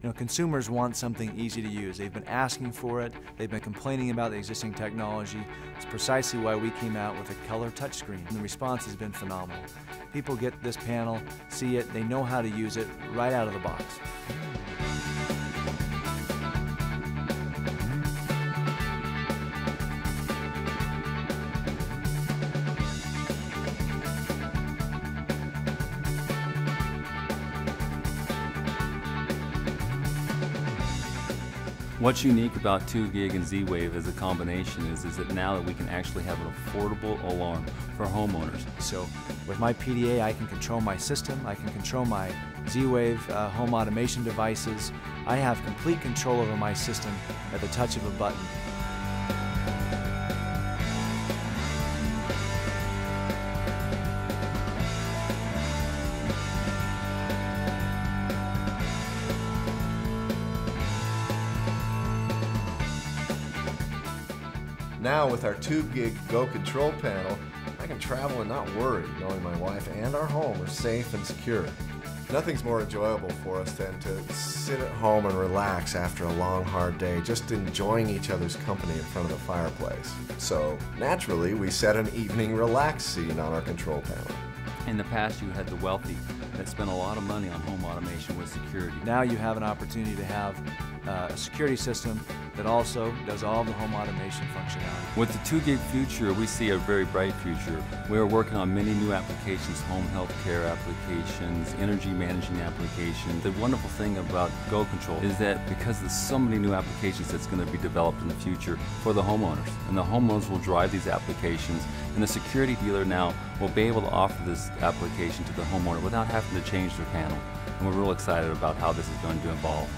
You know, consumers want something easy to use. They've been asking for it. They've been complaining about the existing technology. It's precisely why we came out with a color touchscreen. The response has been phenomenal. People get this panel, see it, they know how to use it right out of the box. What's unique about 2 gig and Z-Wave as a combination is that now that we can actually have an affordable alarm for homeowners. So with my PDA, I can control my system, I can control my Z-Wave home automation devices. I have complete control over my system at the touch of a button. Now with our 2 gig Go Control panel, I can travel and not worry, knowing my wife and our home are safe and secure. Nothing's more enjoyable for us than to sit at home and relax after a long, hard day, just enjoying each other's company in front of the fireplace. So naturally, we set an evening relax scene on our control panel. In the past, you had the wealthy that spent a lot of money on home automation with security. Now you have an opportunity to have a security system that also does all the home automation functionality. With the 2 gig future, we see a very bright future. We are working on many new applications, home health care applications, energy managing applications. The wonderful thing about Go Control is that because there's so many new applications that's going to be developed in the future for the homeowners, and the homeowners will drive these applications, and the security dealer now will be able to offer this application to the homeowner without having to change their panel. And we're real excited about how this is going to evolve.